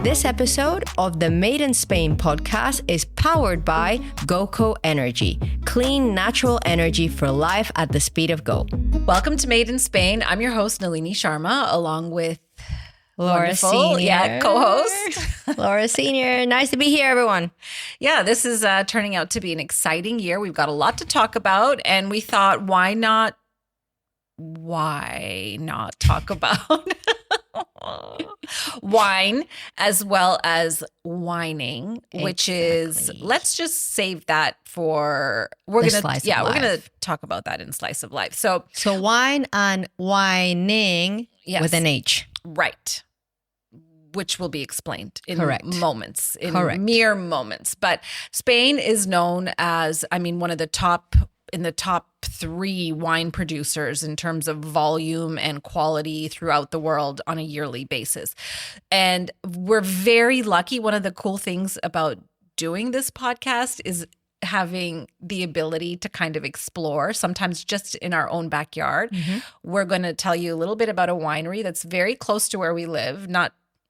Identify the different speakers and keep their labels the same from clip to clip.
Speaker 1: This episode of the Made in Spain podcast is powered by GoCo Energy, clean, natural energy for life at the speed of go.
Speaker 2: Welcome to Made in Spain. I'm your host, Nalini Sharma, along with
Speaker 1: Laura Senior.
Speaker 2: Co-host.
Speaker 1: Laura Senior. Nice to be here, everyone.
Speaker 2: Yeah, this is turning out to be an exciting year. We've got a lot to talk about, and we thought, why not talk about wine as well as whining, which is, let's just save that for, we're going to talk about that in Slice of Life. So
Speaker 1: wine and whining with an H.
Speaker 2: Right. Which will be explained in moments, mere moments. But Spain is known as, one of the top 3 wine producers in terms of volume and quality throughout the world on a yearly basis. And we're very lucky. One of the cool things about doing this podcast is having the ability to kind of explore, sometimes just in our own backyard. Mm-hmm. We're going to tell you a little bit about a winery that's very close to where we live.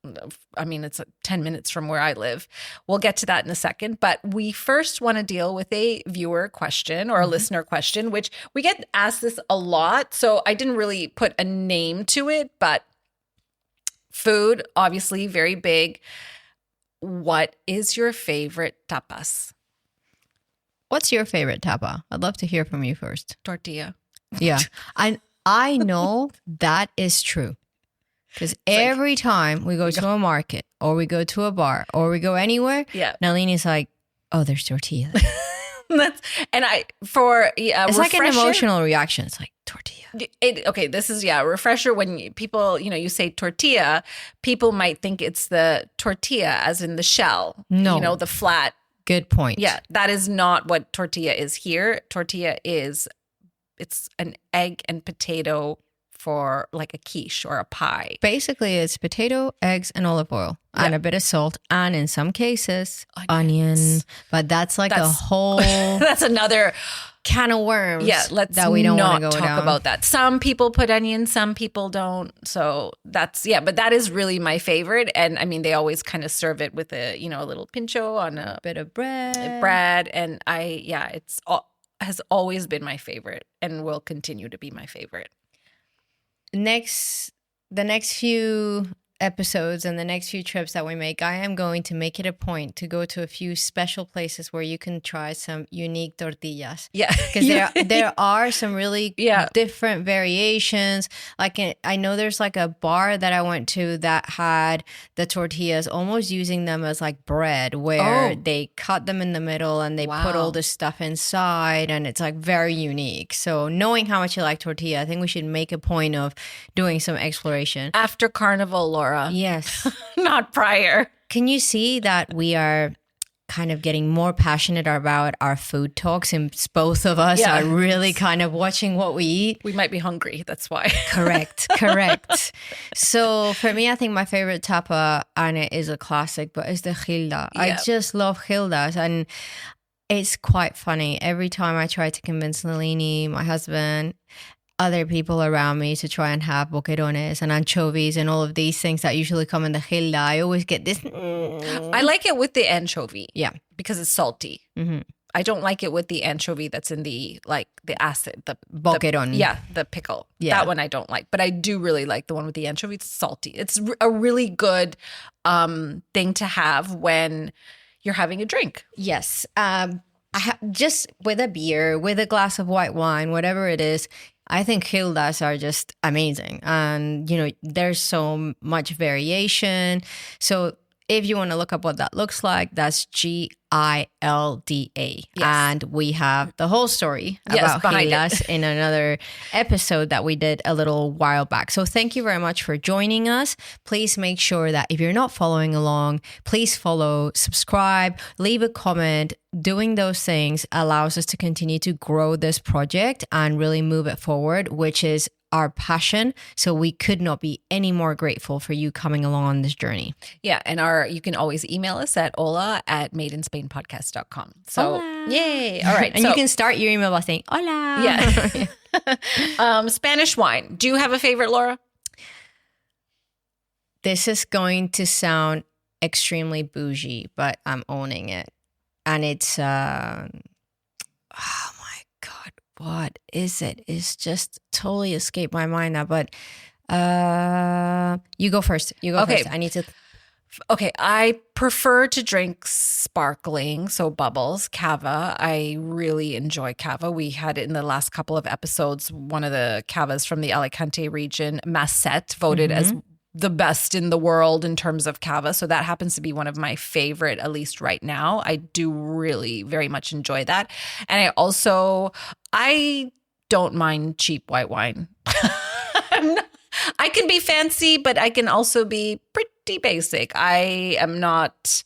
Speaker 2: It's 10 minutes from where I live. We'll get to that in a second. But we first want to deal with a viewer question or a listener question, which we get asked this a lot. So I didn't really put a name to it, but food, obviously very big. What is your favorite tapas?
Speaker 1: What's your favorite tapa? I'd love to hear from you first.
Speaker 2: Tortilla.
Speaker 1: Yeah. I know that is true. Because every time we go to a market or we go to a bar or we go anywhere, Nalini's like, oh, there's tortilla.
Speaker 2: It's
Speaker 1: like an emotional reaction. It's like tortilla.
Speaker 2: This is refresher. When people, you say tortilla, people might think it's the tortilla as in the shell.
Speaker 1: No.
Speaker 2: The flat.
Speaker 1: Good point.
Speaker 2: Yeah, that is not what tortilla is here. Tortilla it's an egg and potato for like a quiche or a pie.
Speaker 1: Basically, it's potato, eggs, and olive oil, and a bit of salt, and in some cases, onion. But that's a whole
Speaker 2: that's another
Speaker 1: can of worms.
Speaker 2: Yeah,
Speaker 1: that we don't want to go
Speaker 2: talk
Speaker 1: down.
Speaker 2: about that. Some people put onion, some people don't. So that's but that is really my favorite. And they always kind of serve it with a little pincho on a
Speaker 1: bit of bread,
Speaker 2: and has always been my favorite and will continue to be my favorite.
Speaker 1: The next few episodes and the next few trips that we make, I am going to make it a point to go to a few special places where you can try some unique tortillas.
Speaker 2: Yeah.
Speaker 1: Because there are some really different variations. I know there's a bar that I went to that had the tortillas almost using them as bread, where they cut them in the middle and they put all this stuff inside, and it's very unique. So knowing how much you like tortilla, I think we should make a point of doing some exploration.
Speaker 2: After Carnival, Laura.
Speaker 1: Yes.
Speaker 2: Not prior.
Speaker 1: Can you see that we are kind of getting more passionate about our food talks, and both of us are really kind of watching what we eat?
Speaker 2: We might be hungry. That's why.
Speaker 1: Correct. So for me, I think my favorite tapa, and it is a classic, but it's the Gilda. Yeah. I just love Gildas, and it's quite funny. Every time I try to convince Nalini, my husband, other people around me to try and have boquerones and anchovies and all of these things that usually come in the Gilda, I always get this.
Speaker 2: I like it with the anchovy.
Speaker 1: Yeah.
Speaker 2: Because it's salty.
Speaker 1: Mm-hmm.
Speaker 2: I don't like it with the anchovy that's in the acid. The
Speaker 1: boqueron.
Speaker 2: The pickle. Yeah. That one I don't like. But I do really like the one with the anchovy. It's salty. It's a really good thing to have when you're having a drink.
Speaker 1: Yes. Just with a beer, with a glass of white wine, whatever it is, I think Gildas are just amazing. And, there's so much variation. So if you want to look up what that looks like, that's Gilda. Yes. And we have the whole story about Gildas in another episode that we did a little while back. So thank you very much for joining us. Please make sure that if you're not following along, please follow, subscribe, leave a comment. Doing those things allows us to continue to grow this project and really move it forward, which is our passion. So we could not be any more grateful for you coming along on this journey.
Speaker 2: Yeah. And you can always email us at hola@madeinspainpodcast.com. So
Speaker 1: hola.
Speaker 2: Yay. All right.
Speaker 1: And you can start your email by saying hola.
Speaker 2: Yeah. Spanish wine. Do you have a favorite, Laura?
Speaker 1: This is going to sound extremely bougie, but I'm owning it. And it's, oh my God, what is it? It's just totally escaped my mind now. But you go first. First. I need to.
Speaker 2: Okay, I prefer to drink sparkling, so bubbles, cava. I really enjoy cava. We had it in the last couple of episodes. One of the cavas from the Alicante region, Maset, voted as the best in the world in terms of cava. So that happens to be one of my favorite, at least right now. I do really very much enjoy that. And I don't mind cheap white wine. I can be fancy, but I can also be pretty basic. I am not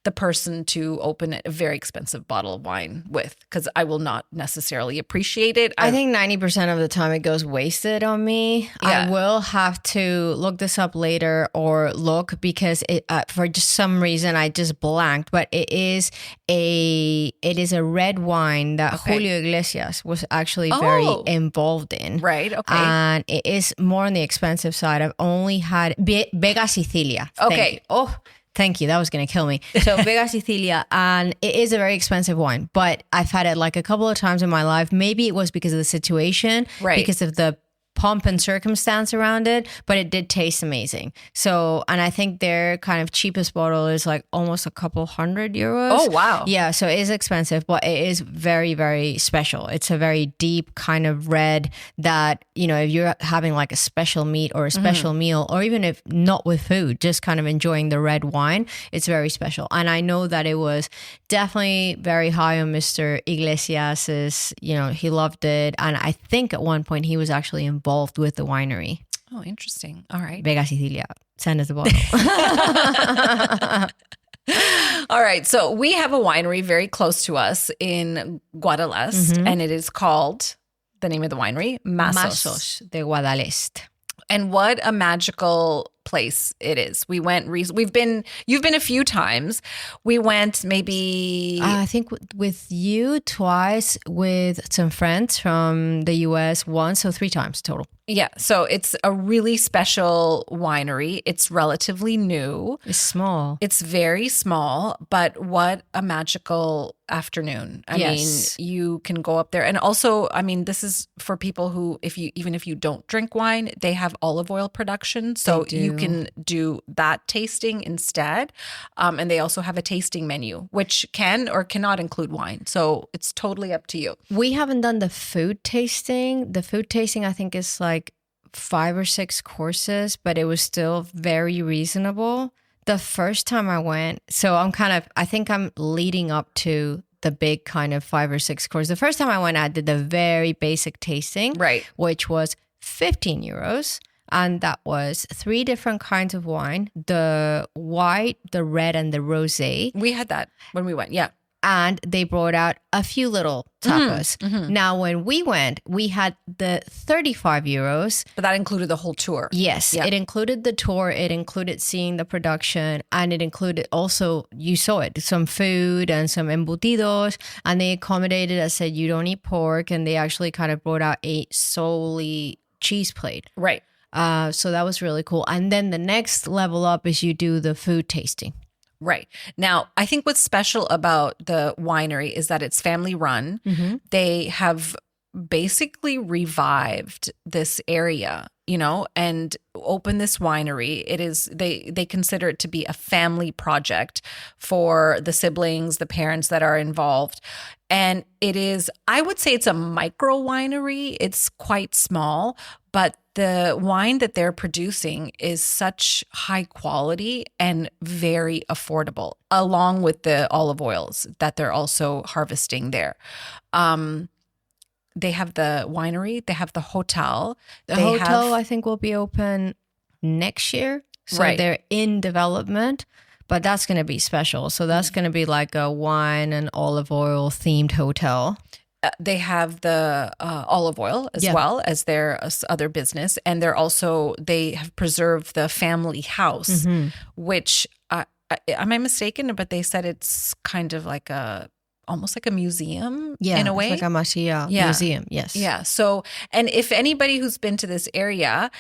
Speaker 2: the person to open a very expensive bottle of wine with, because I will not necessarily appreciate it.
Speaker 1: I think 90% of the time it goes wasted on me. Yeah. I will have to look this up later or look, because it for just some reason I just blanked, but it is a red wine that Julio Iglesias was actually very involved in.
Speaker 2: Right, okay.
Speaker 1: And it is more on the expensive side. I've only had Vega Sicilia.
Speaker 2: Okay.
Speaker 1: Thank you. That was going to kill me. So Vega Sicilia, and it is a very expensive wine, but I've had it like a couple of times in my life. Maybe it was because of the situation, because of the pomp and circumstance around it, but it did taste amazing. So, and I think their kind of cheapest bottle is like almost a couple €100.
Speaker 2: Oh, wow.
Speaker 1: Yeah. So it is expensive, but it is very, very special. It's a very deep kind of red that, you know, if you're having like a special meat or a special meal, or even if not with food, just kind of enjoying the red wine, it's very special. And I know that it was definitely very high on Mr. Iglesias's, you know, he loved it. And I think at one point he was actually involved with the winery.
Speaker 2: Oh, interesting. All right.
Speaker 1: Vega Sicilia. Send us a bottle.
Speaker 2: All right. So we have a winery very close to us in Guadalest, and it is called, the name of the winery,
Speaker 1: Masos de Guadalest.
Speaker 2: And what a magical place it is. You've been a few times. We went maybe
Speaker 1: I think with you twice, with some friends from the US once, so 3 times total.
Speaker 2: Yeah, so it's a really special winery. It's relatively new.
Speaker 1: It's small.
Speaker 2: It's very small, but what a magical afternoon. I mean, you can go up there. And also, I mean, this is for people who, even if you don't drink wine, they have olive oil production. So you can do that tasting instead. And they also have a tasting menu, which can or cannot include wine. So it's totally up to you.
Speaker 1: We haven't done the food tasting. The food tasting, I think, is like 5 or 6 courses, but it was still very reasonable. The first time I went, so I think I'm leading up to the big kind of 5 or 6 courses. The first time I went, I did the very basic tasting, which was €15. And that was 3 different kinds of wine, the white, the red, and the rosé.
Speaker 2: We had that when we went, yeah.
Speaker 1: And they brought out a few little tapas. Now, when we went, we had the €35.
Speaker 2: But that included the whole tour.
Speaker 1: Yes, it included the tour. It included seeing the production. And it included also, you saw it, some food and some embutidos. And they accommodated, I said, you don't eat pork. And they actually kind of brought out a solely cheese plate.
Speaker 2: Right.
Speaker 1: So that was really cool. And then the next level up is you do the food tasting.
Speaker 2: Right. Now, I think what's special about the winery is that it's family run. They have basically revived this area, you know, and opened this winery. It is, they consider it to be a family project for the siblings, the parents that are involved. And it is, I would say it's a micro-winery. It's quite small, but the wine that they're producing is such high quality and very affordable, along with the olive oils that they're also harvesting there. They have the winery, they have the hotel.
Speaker 1: The hotel, I think, will be open next year. So they're in development, but that's going to be special. So that's going to be like a wine and olive oil themed hotel.
Speaker 2: They have the olive oil as well as their other business. And they have preserved the family house, which, am I mistaken? But they said it's kind of like almost like a museum in a way.
Speaker 1: It's like a museum, yes.
Speaker 2: Yeah. So, and if anybody who's been to this area,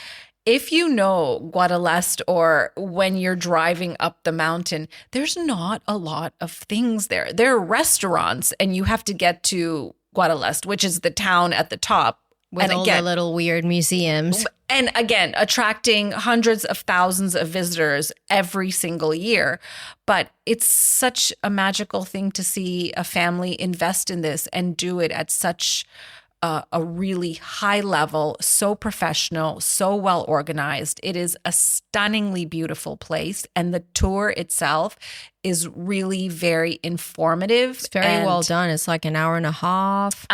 Speaker 2: if you know Guadalest, or when you're driving up the mountain, there's not a lot of things there. There are restaurants, and you have to get to Guadalest, which is the town at the top.
Speaker 1: With all the little weird museums.
Speaker 2: And again, attracting hundreds of thousands of visitors every single year. But it's such a magical thing to see a family invest in this and do it at such a really high level, so professional, so well organized. It is a stunningly beautiful place. And the tour itself is really very informative.
Speaker 1: It's very well done. It's like an hour and a half.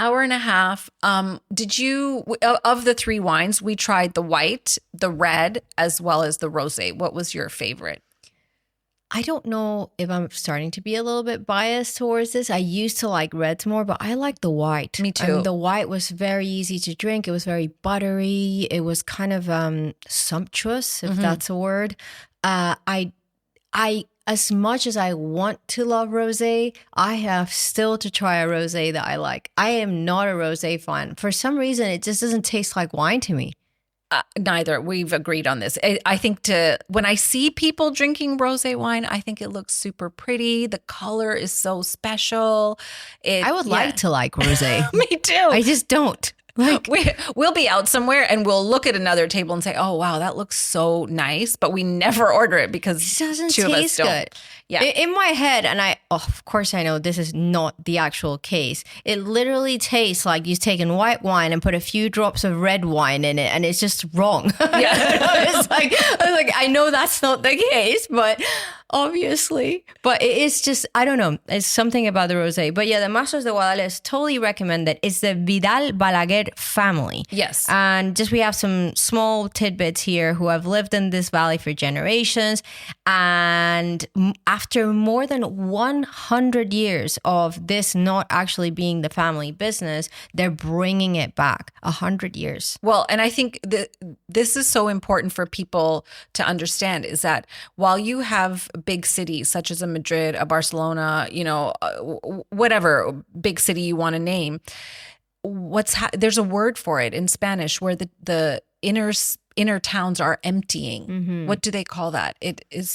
Speaker 2: Did you, of the 3 wines, we tried the white, the red, as well as the rosé. What was your favorite?
Speaker 1: I don't know if I'm starting to be a little bit biased towards this. I used to like reds more, but I like the white.
Speaker 2: Me too.
Speaker 1: The white was very easy to drink. It was very buttery. It was kind of sumptuous, if that's a word. I as much as I want to love rosé, I have still to try a rosé that I like. I am not a rosé fan. For some reason, it just doesn't taste like wine to me.
Speaker 2: Neither. We've agreed on this. I think when I see people drinking rosé wine, I think it looks super pretty. The color is so special.
Speaker 1: I would like to like rosé.
Speaker 2: Me too.
Speaker 1: I just don't. Like
Speaker 2: we'll be out somewhere and we'll look at another table and say, "Oh wow, that looks so nice," but we never order it because
Speaker 1: it doesn't
Speaker 2: two of us
Speaker 1: taste
Speaker 2: don't.
Speaker 1: good.
Speaker 2: Yeah.
Speaker 1: In my head, and of course I know this is not the actual case. It literally tastes like you've taken white wine and put a few drops of red wine in it, and it's just wrong.
Speaker 2: Yeah.
Speaker 1: It's like I know that's not the case, but obviously. But it is just, I don't know. It's something about the rosé. But yeah, the Masos de Guadalest, totally recommend it. It's the Vidal Balaguer family.
Speaker 2: Yes.
Speaker 1: And just we have some small tidbits here who have lived in this valley for generations. And after more than 100 years of this not actually being the family business, they're bringing it back 100 years.
Speaker 2: Well, and I think this is so important for people to understand, is that while you have big cities such as a Madrid, a Barcelona, whatever big city you want to name, there's a word for it in Spanish where the inner towns are emptying.
Speaker 1: Mm-hmm.
Speaker 2: What do they call that?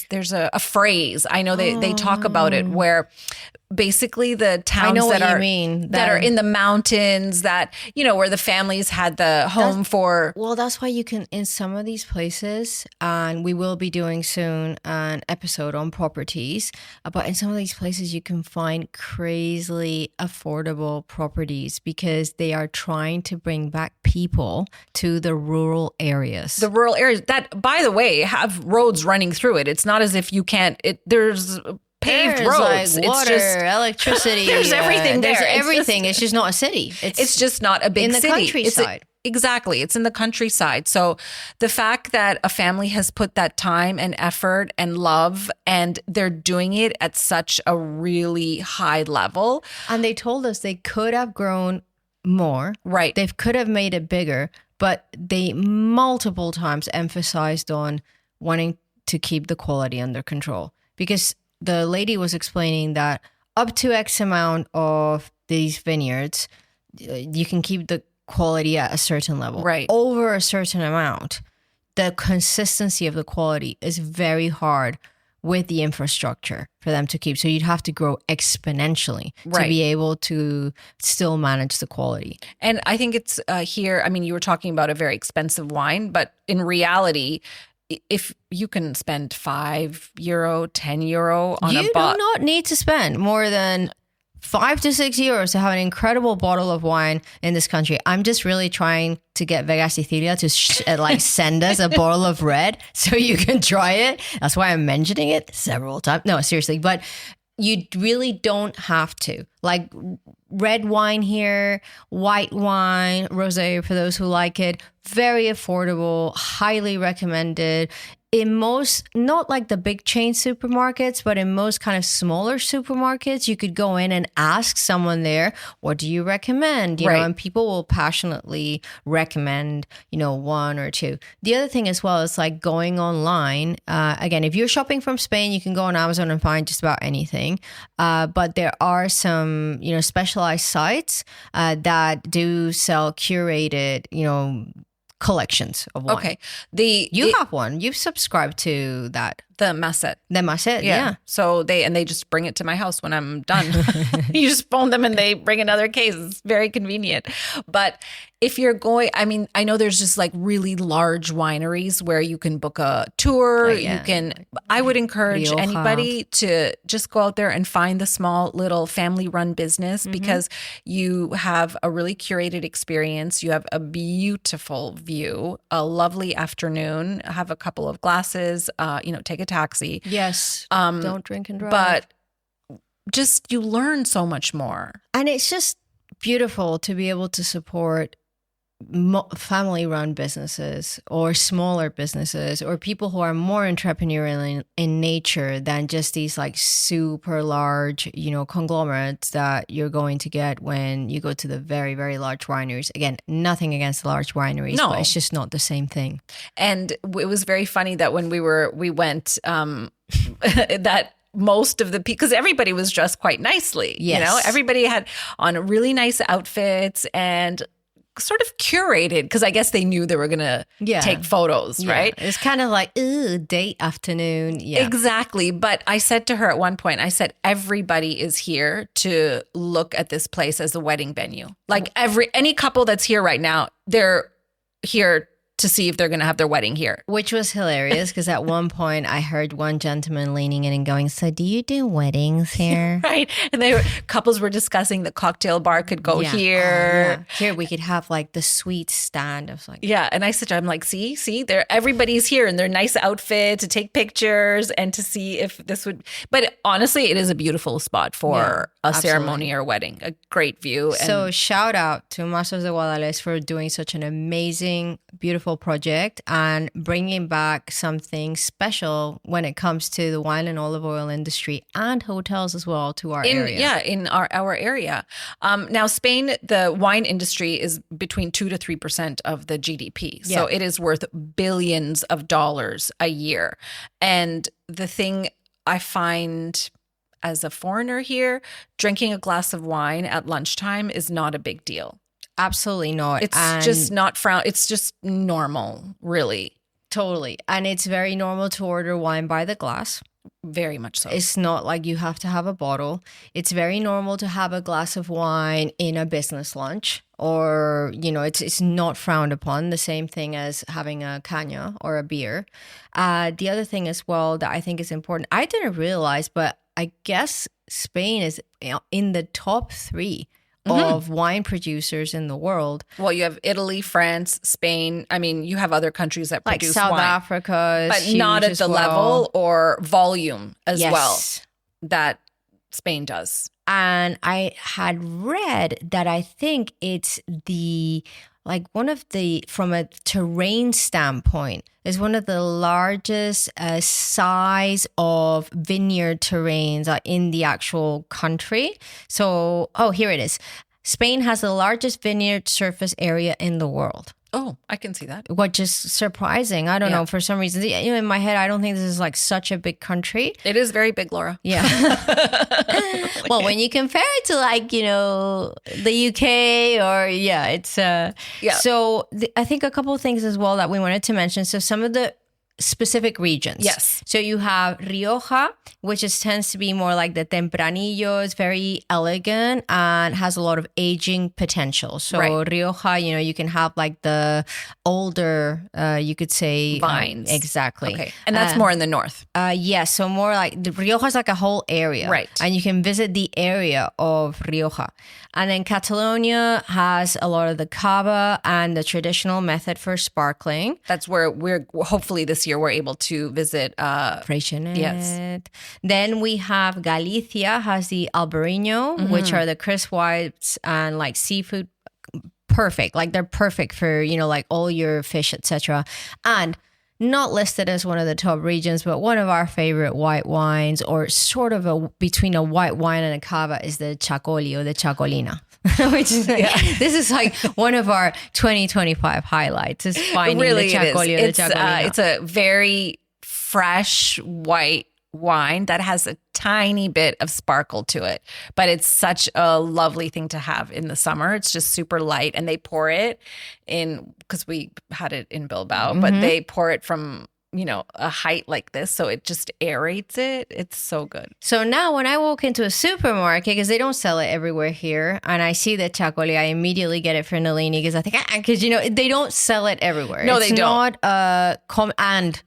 Speaker 2: There's a phrase. I know they talk about it where basically the towns that are in the mountains, that, where the families had the home for.
Speaker 1: Well, that's why you can, in some of these places, and we will be doing soon an episode on properties, but in some of these places you can find crazily affordable properties because they are trying to bring back people to the rural areas.
Speaker 2: The rural areas that, by the way, have roads running through it. It's not as if you can't, there's paved roads.
Speaker 1: Like water,
Speaker 2: it's just
Speaker 1: electricity.
Speaker 2: There's everything there.
Speaker 1: There's everything. It's just not a city.
Speaker 2: It's just not a big city.
Speaker 1: In the countryside.
Speaker 2: Exactly. It's in the countryside. So the fact that a family has put that time and effort and love, and they're doing it at such a really high level.
Speaker 1: And they told us they could have grown more.
Speaker 2: Right.
Speaker 1: They could have made it bigger, but they multiple times emphasized on wanting to keep the quality under control, because the lady was explaining that up to X amount of these vineyards, you can keep the quality at a certain level.
Speaker 2: Right.
Speaker 1: Over a certain amount, the consistency of the quality is very hard with the infrastructure for them to keep. So you'd have to grow exponentially to be able to still manage the quality.
Speaker 2: And I think it's here, I mean, you were talking about a very expensive wine, but in reality, if you can spend €5, €10 on a bottle.
Speaker 1: You do not need to spend more than €5 to €6 to have an incredible bottle of wine in this country. I'm just really trying to get Vega Sicilia to send us a bottle of red so you can try it. That's why I'm mentioning it several times. No, seriously, but you really don't have to. Like red wine here, white wine, rosé for those who like it. Very affordable, highly recommended. In most, not like the big chain supermarkets, but in most kind of smaller supermarkets, you could go in and ask someone there, what do you recommend? You know, and people will passionately recommend, one or two. The other thing as well is like going online. Again, if you're shopping from Spain, you can go on Amazon and find just about anything. But there are some, specialized sites that do sell curated, collections of wine.
Speaker 2: Okay.
Speaker 1: You have one. You've subscribed to that.
Speaker 2: The Maset.
Speaker 1: The Maset, yeah.
Speaker 2: So they just bring it to my house when I'm done. You just phone them and they bring another case. It's very convenient. But if you're going, I mean, I know there's just like really large wineries where you can book a tour. I would encourage anybody to just go out there and find the small little family run business because you have a really curated experience. You have a beautiful view, a lovely afternoon, have a couple of glasses, take a taxi.
Speaker 1: Yes. Don't drink and drive.
Speaker 2: But just you learn so much more.
Speaker 1: And it's just beautiful to be able to support family-run businesses or smaller businesses or people who are more entrepreneurial in nature than just these like super large, conglomerates that you're going to get when you go to the very, very large wineries. Again, nothing against the large wineries, but it's just not the same thing.
Speaker 2: And it was very funny that when we went, that most of the people, because everybody was dressed quite nicely, everybody had on really nice outfits and sort of curated because I guess they knew they were going to take photos, right?
Speaker 1: It's kind of like, date afternoon. Yeah,
Speaker 2: exactly. But I said to her at one point, I said, everybody is here to look at this place as a wedding venue. Like any couple that's here right now, they're here to see if they're going to have their wedding here.
Speaker 1: Which was hilarious because at one point I heard one gentleman leaning in and going, so do you do weddings here?
Speaker 2: Right. And couples were discussing the cocktail bar could go here.
Speaker 1: Here we could have like the sweet stand. I was like,
Speaker 2: and I said, I'm like, see, everybody's here in their nice outfit to take pictures and to see if this would, but honestly, it is a beautiful spot for a ceremony or wedding, a great view.
Speaker 1: So shout out to Masos de Guadalest for doing such an amazing, beautiful project and bringing back something special when it comes to the wine and olive oil industry and hotels as well to our area.
Speaker 2: Yeah, in our area. Now, Spain, the wine industry is between 2 to 3% of the GDP. So it is worth billions of dollars a year. And the thing I find as a foreigner here, drinking a glass of wine at lunchtime is not a big deal.
Speaker 1: Absolutely not.
Speaker 2: It's just not it's just normal, really.
Speaker 1: Totally. And it's very normal to order wine by the glass.
Speaker 2: Very much so.
Speaker 1: It's not like you have to have a bottle. It's very normal to have a glass of wine in a business lunch or, it's not frowned upon. The same thing as having a caña or a beer. The other thing as well that I think is important, I didn't realize, but I guess Spain is in the top 3 of wine producers in the world.
Speaker 2: Well, you have Italy, France, Spain. I mean, you have other countries that produce
Speaker 1: South
Speaker 2: wine.
Speaker 1: Africa,
Speaker 2: but not at the level or volume as well that Spain does.
Speaker 1: And I had read that I think it's from a terrain standpoint, is one of the largest size of vineyard terrains in the actual country. So, here it is. Spain has the largest vineyard surface area in the world.
Speaker 2: Oh, I can see that.
Speaker 1: Which is surprising. I don't know. For some reason, in my head, I don't think this is like such a big country.
Speaker 2: It is very big, Laura.
Speaker 1: Yeah. Well, when you compare it to the UK or it's So I think a couple of things as well that we wanted to mention. So some of the specific regions.
Speaker 2: Yes.
Speaker 1: So you have Rioja, which tends to be more like the Tempranillo. It's very elegant and has a lot of aging potential. So Rioja, you can have like the older, you could say
Speaker 2: vines.
Speaker 1: Exactly.
Speaker 2: Okay. And that's more in the north.
Speaker 1: Yes. So more like the Rioja is like a whole area.
Speaker 2: Right.
Speaker 1: And you can visit the area of Rioja. And then Catalonia has a lot of the cava and the traditional method for sparkling.
Speaker 2: That's where we're hopefully this year we're able to visit.
Speaker 1: Freixenet.
Speaker 2: Yes.
Speaker 1: Then we have Galicia has the Albarino, which are the crisp whites and like seafood. Perfect. Like they're perfect for, like all your fish, etc. And not listed as one of the top regions, but one of our favorite white wines, or sort of between a white wine and a cava, is the Chacoli or the Chacolina. Which is this is like one of our 2025 highlights, is finding the Chacoli or the Chacolina.
Speaker 2: It's a very fresh white wine that has a tiny bit of sparkle to it, but it's such a lovely thing to have in the summer. It's just super light, and they pour it in, because we had it in Bilbao, but they pour it from, a height like this, so it just aerates it. It's so good.
Speaker 1: So now when I walk into a supermarket, because they don't sell it everywhere here, and I see the chacoli, I immediately get it for Nalini, because I think, because they don't sell it everywhere.
Speaker 2: No, they don't.
Speaker 1: And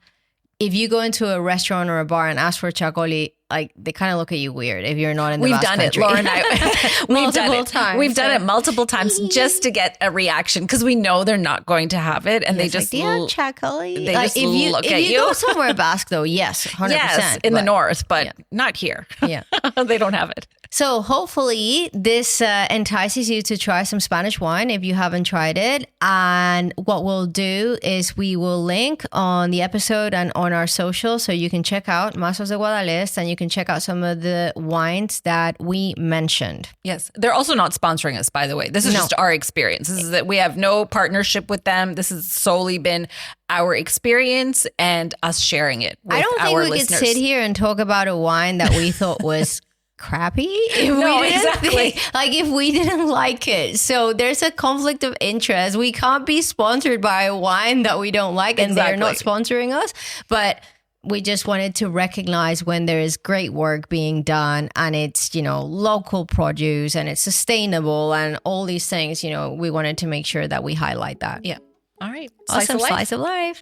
Speaker 1: if you go into a restaurant or a bar and ask for chacoli, like, they kind of look at you weird if you're not in the Basque country.
Speaker 2: Laura and I.
Speaker 1: multiple times.
Speaker 2: We've done it multiple times just to get a reaction, because we know they're not going to have it, and they just
Speaker 1: chacoli.
Speaker 2: They just look at you.
Speaker 1: If you go somewhere Basque, though, yes, 100%.
Speaker 2: Yes, in the north, but not here.
Speaker 1: Yeah,
Speaker 2: they don't have it.
Speaker 1: So hopefully this entices you to try some Spanish wine if you haven't tried it. And what we'll do is we will link on the episode and on our social, so you can check out Masos de Guadalest, and you can check out some of the wines that we mentioned.
Speaker 2: Yes. They're also not sponsoring us, by the way. This is just our experience. This is that we have no partnership with them. This has solely been our experience and us sharing it with our listeners. I don't think we could
Speaker 1: sit here and talk about a wine that we thought was crappy if we didn't like it. So there's a conflict of interest. We can't be sponsored by a wine that we don't like, and they're not sponsoring us. But we just wanted to recognize when there is great work being done, and it's, local produce, and it's sustainable, and all these things. We wanted to make sure that we highlight that.
Speaker 2: Yeah. All right.
Speaker 1: Awesome. Slice of life.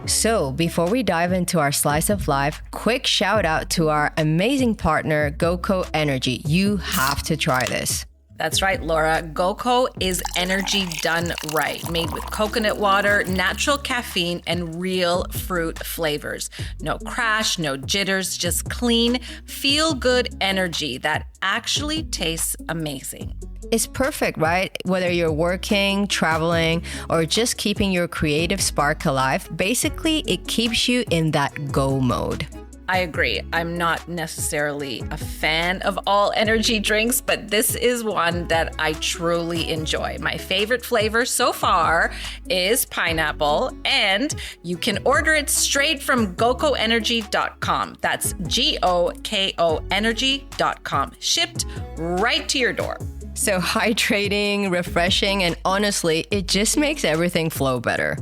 Speaker 1: So before we dive into our slice of life, quick shout out to our amazing partner, GoCo Energy. You have to try this.
Speaker 2: That's right, Laura. GoCo is energy done right. Made with coconut water, natural caffeine, and real fruit flavors. No crash, no jitters, just clean, feel-good energy that actually tastes amazing.
Speaker 1: It's perfect, right? Whether you're working, traveling, or just keeping your creative spark alive, basically it keeps you in that go mode.
Speaker 2: I agree. I'm not necessarily a fan of all energy drinks, but this is one that I truly enjoy. My favorite flavor so far is pineapple, and you can order it straight from gocoenergy.com. That's GOKO energy.com. Shipped right to your door.
Speaker 1: So hydrating, refreshing, and honestly, it just makes everything flow better.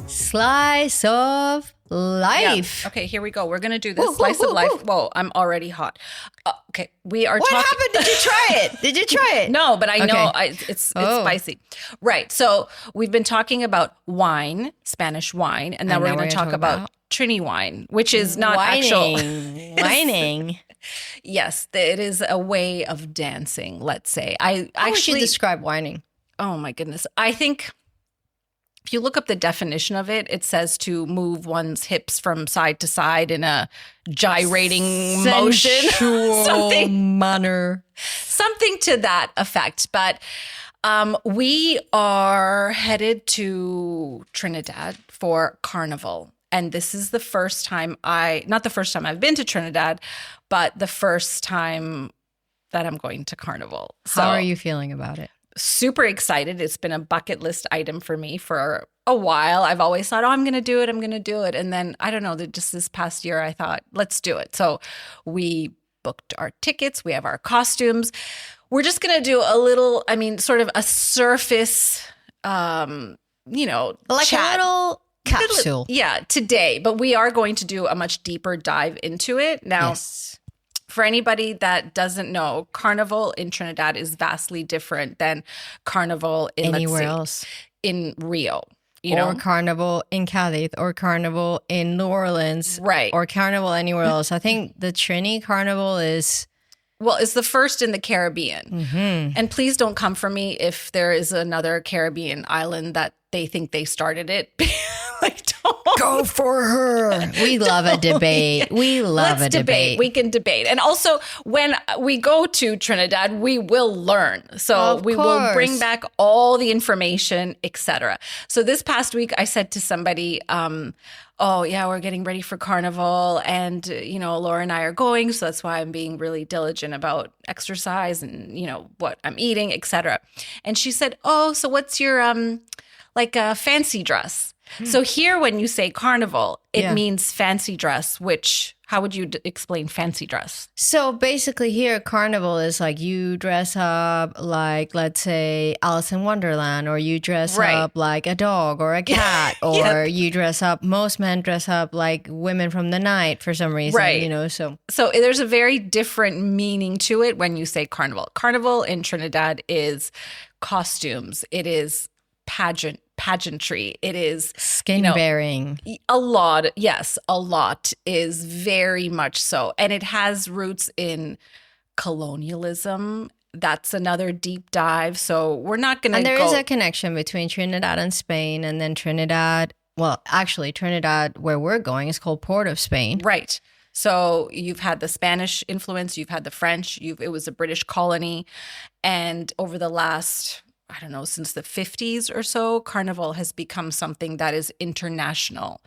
Speaker 1: Slice of life.
Speaker 2: Yeah. Okay, here we go. We're going to do this slice of life. Whoa, I'm already hot. Okay, we are talking.
Speaker 1: What happened? Did you try it? Did you try it?
Speaker 2: No, but I know it's spicy. Right, so we've been talking about wine, Spanish wine, and now we're going to talk about Trini wine, which is not actual.
Speaker 1: Whining.
Speaker 2: Yes, it is a way of dancing, let's say.
Speaker 1: How would you describe whining?
Speaker 2: Oh my goodness. I think if you look up the definition of it, it says to move one's hips from side to side in a gyrating motion. Something to that effect. But we are headed to Trinidad for Carnival. And this is the first time not the first time I've been to Trinidad, but the first time that I'm going to Carnival.
Speaker 1: How are you feeling about it?
Speaker 2: Super excited. It's been a bucket list item for me for a while. I've always thought, I'm going to do it. And then, I don't know, just this past year, I thought, let's do it. So we booked our tickets. We have our costumes. We're just going to do a little, sort of a surface, like
Speaker 1: chat. A little capsule.
Speaker 2: Yeah, today. But we are going to do a much deeper dive into it. Now, yes. For anybody that doesn't know, Carnival in Trinidad is vastly different than Carnival in,
Speaker 1: anywhere else.
Speaker 2: In Rio.
Speaker 1: Or Carnival in Cadiz, or Carnival in New Orleans.
Speaker 2: Right.
Speaker 1: Or Carnival anywhere else. I think the Trini Carnival is...
Speaker 2: Well, it's the first in the Caribbean. Mm-hmm. And please don't come for me if there is another Caribbean island that they think they started it.
Speaker 1: Go for her. We love a debate. We love a debate.
Speaker 2: We can debate. And also, when we go to Trinidad, we will learn. So we will bring back all the information, etc. So this past week, I said to somebody, oh, yeah, we're getting ready for Carnival. And, Laura and I are going. So that's why I'm being really diligent about exercise and, what I'm eating, etc. And she said, oh, so what's your fancy dress? So here, when you say Carnival, it means fancy dress, which, how would you explain fancy dress?
Speaker 1: So basically here, Carnival is like you dress up like, let's say, Alice in Wonderland, or you dress up like a dog or a cat, or you dress up, most men dress up like women from the night for some reason, so. So
Speaker 2: there's a very different meaning to it when you say Carnival. Carnival in Trinidad is costumes. It is pageantry. It is
Speaker 1: skin bearing.
Speaker 2: A lot is very much so. And it has roots in colonialism. That's another deep dive. So we're not going to
Speaker 1: And there is a connection between Trinidad and Spain, and then Trinidad, where we're going, is called Port of Spain.
Speaker 2: Right. So you've had the Spanish influence, you've had the French, it was a British colony. And over the last, I don't know, since the 50s or so, Carnival has become something that is international,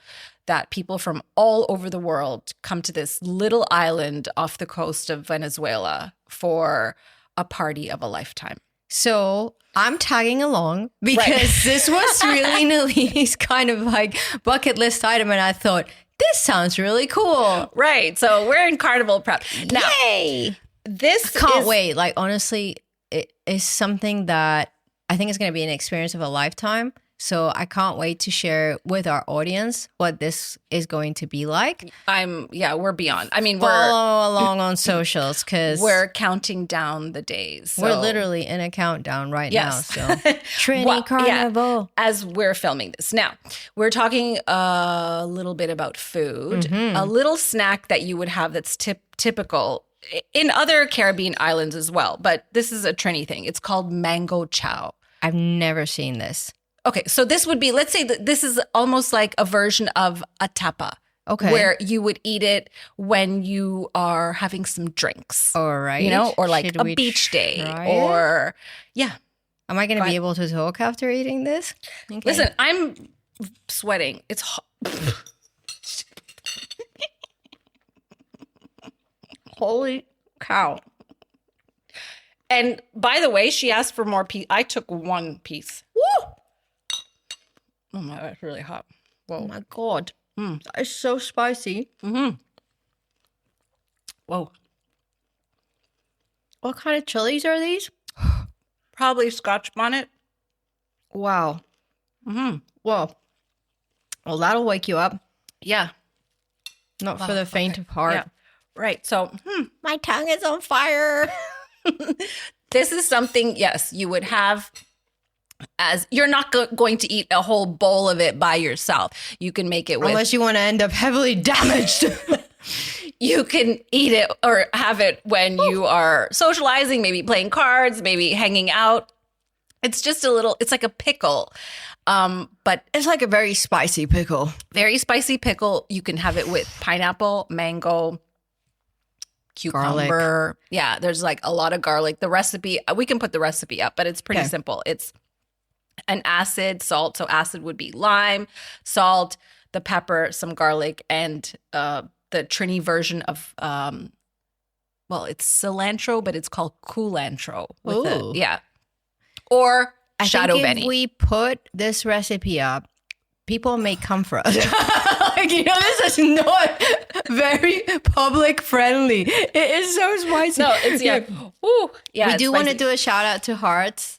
Speaker 2: that people from all over the world come to this little island off the coast of Venezuela for a party of a lifetime.
Speaker 1: So I'm tagging along because this was really Nalini's kind of like bucket list item. And I thought, this sounds really cool.
Speaker 2: Right. So we're in Carnival prep. Now,
Speaker 1: Yay! I can't wait. Like, honestly, it is something that I think it's going to be an experience of a lifetime. So I can't wait to share with our audience what this is going to be like.
Speaker 2: We're beyond. I mean,
Speaker 1: follow along on socials because
Speaker 2: we're counting down the days. So.
Speaker 1: We're literally in a countdown right now. So Trini Carnival.
Speaker 2: As we're filming this. Now, we're talking a little bit about food, a little snack that you would have that's typical in other Caribbean islands as well. But this is a Trini thing. It's called mango chow.
Speaker 1: I've never seen this.
Speaker 2: Okay, so this would be, let's say that this is almost like a version of a tapa.
Speaker 1: Okay.
Speaker 2: Where you would eat it when you are having some drinks.
Speaker 1: All right.
Speaker 2: Or like a beach day. Or,
Speaker 1: Am I going to be able to talk after eating this?
Speaker 2: Okay. Listen, I'm sweating. It's hot. Holy cow. And by the way, she asked for more piece. I took one piece. Woo! Oh my God, it's really hot. Whoa.
Speaker 1: Oh my God. That is so spicy.
Speaker 2: Whoa.
Speaker 1: What kind of chilies are these?
Speaker 2: Probably Scotch bonnet.
Speaker 1: Wow. Well, that'll wake you up.
Speaker 2: Yeah.
Speaker 1: Not for the faint of heart.
Speaker 2: Yeah. Right. So,
Speaker 1: my tongue is on fire.
Speaker 2: This is something, yes, you would have as you're not going to eat a whole bowl of it by yourself. You can make it with.
Speaker 1: Unless you want to end up heavily damaged.
Speaker 2: You can eat it or have it when you are socializing, maybe playing cards, maybe hanging out. It's just it's like a pickle. But
Speaker 1: it's like a very spicy pickle.
Speaker 2: Very spicy pickle. You can have it with pineapple, mango, cucumber.
Speaker 1: Garlic.
Speaker 2: Yeah, there's like a lot of garlic. The recipe, we can put the recipe up, but it's pretty simple. It's an acid, salt. So acid would be lime, salt, the pepper, some garlic, and the Trini version of, it's cilantro, but it's called culantro. Or shadow benny.
Speaker 1: If we put this recipe up, people may come for us. This is not very public friendly. It is so spicy.
Speaker 2: No, it's Ooh, yeah.
Speaker 1: We do want to do a shout out to Hearts.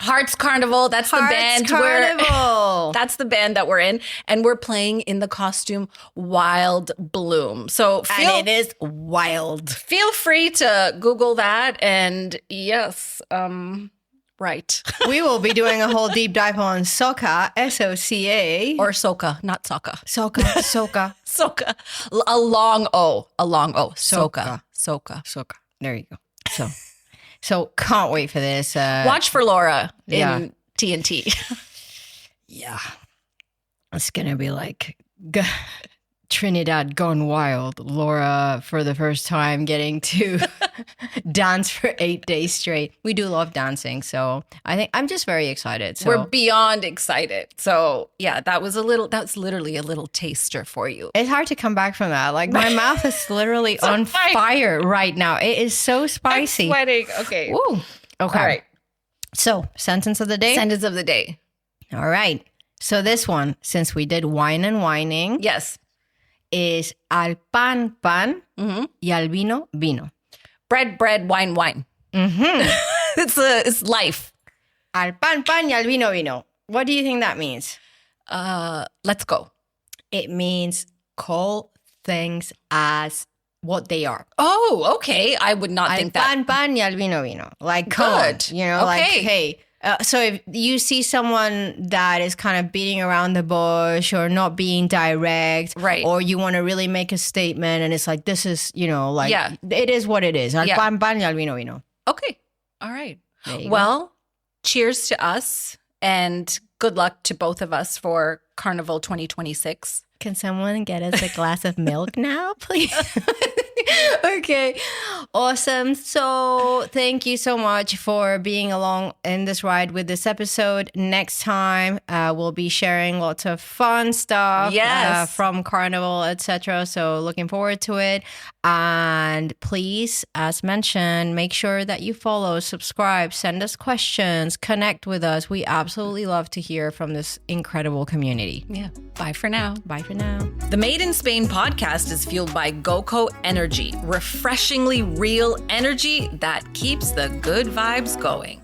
Speaker 2: Hearts Carnival. That's the band.
Speaker 1: Carnival.
Speaker 2: That's the band that we're in, and we're playing in the costume Wild Bloom.
Speaker 1: And it is wild.
Speaker 2: Feel free to Google that, and yes, right.
Speaker 1: We will be doing a whole deep dive on soca, S-O-C-A.
Speaker 2: Or soca, not soca.
Speaker 1: Soca.
Speaker 2: Soca. A long O. Soca.
Speaker 1: There you go. So can't wait for this.
Speaker 2: Watch for Laura in TNT.
Speaker 1: Yeah. It's going to be like Trinidad gone wild. Laura, for the first time, getting to dance for 8 days straight. We do love dancing. So I think I'm just very excited. So
Speaker 2: we're beyond excited. So yeah, that's literally a little taster for you.
Speaker 1: It's hard to come back from that. Like my mouth is literally on fire right now. It is so spicy.
Speaker 2: I'm sweating. Okay.
Speaker 1: Ooh. Okay.
Speaker 2: All right.
Speaker 1: So sentence of the day.
Speaker 2: Sentence of the day.
Speaker 1: All right. So this one, since we did wine and whining.
Speaker 2: Yes.
Speaker 1: Is al pan, pan, y al vino, vino.
Speaker 2: Bread, bread, wine, wine. It's life.
Speaker 1: Al pan, pan, y al vino, vino. What do you think that means?
Speaker 2: Let's go.
Speaker 1: It means call things as what they are.
Speaker 2: Oh, okay. I would not think that.
Speaker 1: Al pan, pan, y al vino, vino. Like, come on. You know, like, hey. So if you see someone that is kind of beating around the bush or not being direct,
Speaker 2: right,
Speaker 1: or you want to really make a statement and it's like, this is, you know, like, it is what it is. Al pan, pan, y al vino, vino.
Speaker 2: Okay. All right. Well, cheers to us and good luck to both of us for Carnival 2026.
Speaker 1: Can someone get us a glass of milk now, please? Okay. Awesome. So thank you so much for being along in this ride with this episode. Next time, we'll be sharing lots of fun stuff from Carnival, etc. So looking forward to it. And please, as mentioned, make sure that you follow, subscribe, send us questions, connect with us. We absolutely love to hear from this incredible community.
Speaker 2: Yeah. Bye for now.
Speaker 1: Bye for now.
Speaker 2: The Made in Spain podcast is fueled by GoCo Energy, refreshingly real energy that keeps the good vibes going.